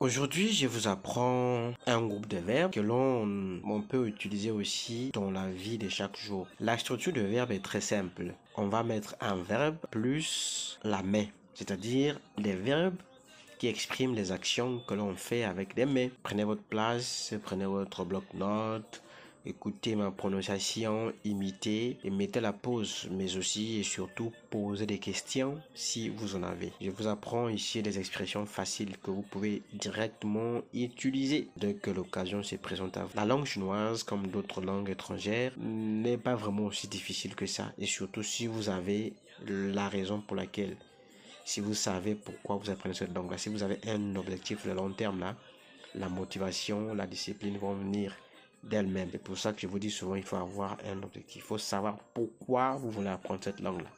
Aujourd'hui, je vous apprends un groupe de verbes que l'on peut utiliser aussi dans la vie de chaque jour. La structure de verbe est très simple. On va mettre un verbe plus la main, c'est-à-dire des verbes qui expriment les actions que l'on fait avec les mains. Prenez votre place, prenez votre bloc-notes, écoutez ma prononciation, imitez et mettez la pause, mais aussi et surtout posez des questions si vous en avez. Je vous apprends ici des expressions faciles que vous pouvez directement utiliser dès que l'occasion se présente à vous. La langue chinoise, comme d'autres langues étrangères, n'est pas vraiment aussi difficile que ça, et surtout si vous avez la raison pour laquelle, si vous savez pourquoi vous apprenez cette langue-là, si vous avez un objectif de long terme là, la motivation, la discipline vont venir d'elle-même. C'est pour ça que je vous dis souvent, il faut avoir un objectif. Il faut savoir pourquoi vous voulez apprendre cette langue-là.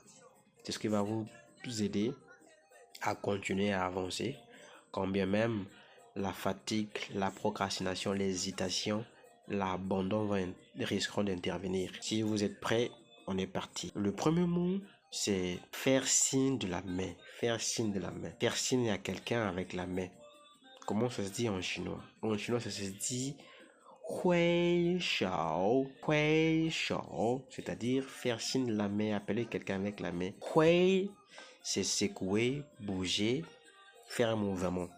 C'est ce qui va vous aider à continuer à avancer, quand bien même la fatigue, la procrastination, l'hésitation, l'abandon risqueront d'intervenir. Si vous êtes prêts, on est parti. Le premier mot, c'est faire signe de la main. Faire signe de la main. Faire signe à quelqu'un avec la main. Comment ça se dit en chinois? En chinois, ça se dit hui shao, c'est-à-dire faire signe de la main, appeler quelqu'un avec la main. Hui, c'est secouer, bouger, faire un mouvement.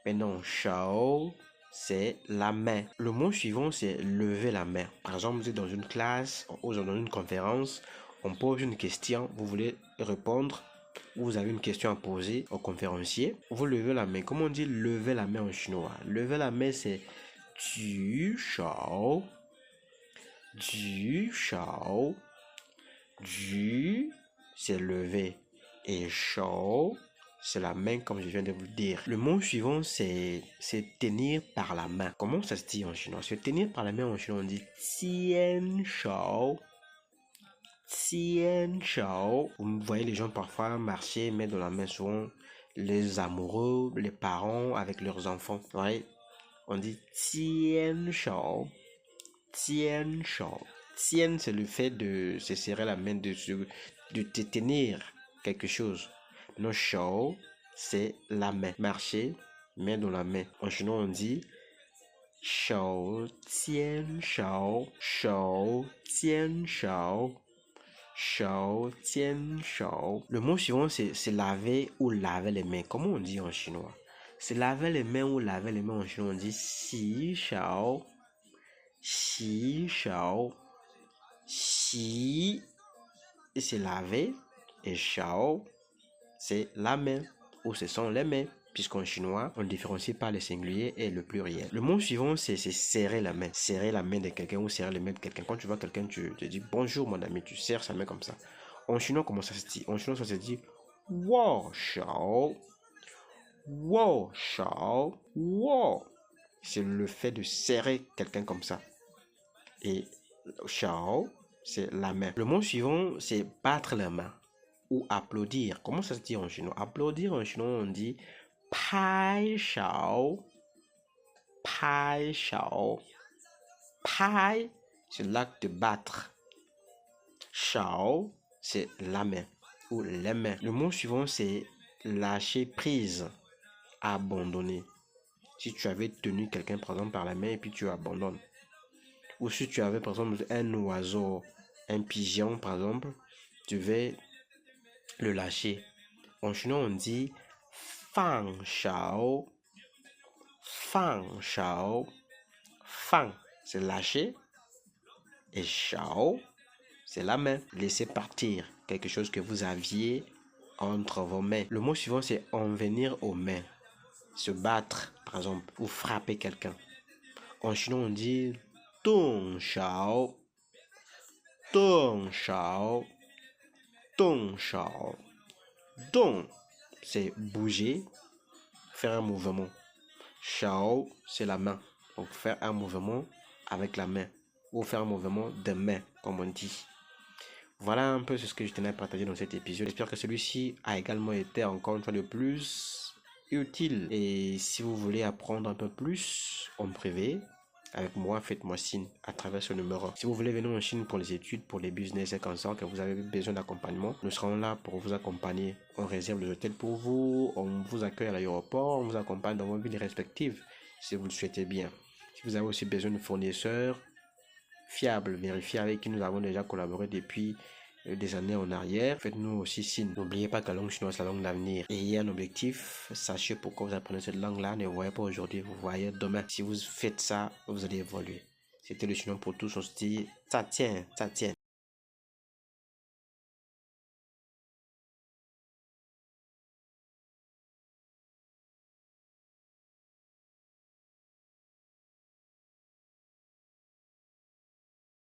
Maintenant, shao, c'est la main. Le mot suivant, c'est lever la main. Par exemple, vous êtes dans une classe ou dans une conférence, on pose une question, vous voulez répondre, vous avez une question à poser au conférencier, vous levez la main. Comment on dit lever la main en chinois? Lever la main, c'est du shao. Du shao. Du, c'est lever. Et shao, c'est la main, comme je viens de vous le dire. Le mot suivant, c'est tenir par la main. Comment ça se dit en chinois? Se tenir par la main en chinois, on dit tian shao. Tian shao. Vous voyez les gens parfois marcher, mettre dans la main, souvent les amoureux, les parents avec leurs enfants. Vous voyez, on dit tian shao. Tian shao. Tian, c'est le fait de se serrer la main, de te tenir quelque chose. Non, shao, c'est la main. Marcher, main dans la main. En chinois, on dit shao tian shao. Shao tian shao. Shao tian shao. Le mot suivant, c'est laver ou laver les mains. Comment on dit en chinois? C'est laver les mains ou laver les mains en chinois. On dit xi shao. Xi shao. Xi, c'est laver. Et shao, c'est la main. Ou ce sont les mains. Puisqu'en chinois, on ne différencie pas le singulier et le pluriel. Le mot suivant, c'est serrer la main. Serrer la main de quelqu'un ou serrer les mains de quelqu'un. Quand tu vois quelqu'un, tu te dis bonjour mon ami, tu serres sa main comme ça. En chinois, comment ça se dit? En chinois, ça se dit wo shao. Wo shao. Wo. C'est le fait de serrer quelqu'un comme ça. Et shao, c'est la main. Le mot suivant, c'est battre la main ou applaudir. Comment ça se dit en chinois? Applaudir en chinois, on dit pai shao. Pai shao. Pai, c'est l'acte de battre. Shao, c'est la main ou les mains. Le mot suivant, c'est lâcher prise, abandonner. Si tu avais tenu quelqu'un, par exemple, par la main et puis tu abandonnes. Ou si tu avais, par exemple, un oiseau, un pigeon, par exemple, tu devais le lâcher. En chinois, on dit fang shao. Fang shao. Fang, c'est lâcher. Et shao, c'est la main. Laisser partir quelque chose que vous aviez entre vos mains. Le mot suivant, c'est en venir aux mains. Se battre, par exemple, ou frapper quelqu'un. En chinois, on dit dong shao. Dong shao. Dong shao. Dong, c'est bouger, faire un mouvement. Shao, c'est la main. Donc faire un mouvement avec la main. Ou faire un mouvement de main, comme on dit. Voilà un peu ce que je tenais à partager dans cet épisode. J'espère que celui-ci a également été encore une fois de plus utile. Et si vous voulez apprendre un peu plus en privé, avec moi, faites-moi signe à travers ce numéro. Si vous voulez venir en Chine pour les études, pour les business et consorts, que vous avez besoin d'accompagnement, nous serons là pour vous accompagner. On réserve les hôtels pour vous, on vous accueille à l'aéroport, on vous accompagne dans vos villes respectives, si vous le souhaitez bien. Si vous avez aussi besoin de fournisseurs fiables, vérifiés, avec qui nous avons déjà collaboré depuis des années en arrière, faites-nous aussi signe. N'oubliez pas que la langue chinoise est la langue d'avenir. Ayez un objectif, sachez pourquoi vous apprenez cette langue-là, ne voyez pas aujourd'hui, vous voyez demain. Si vous faites ça, vous allez évoluer. C'était le chinois pour tous, on se dit, ça tient, ça tient.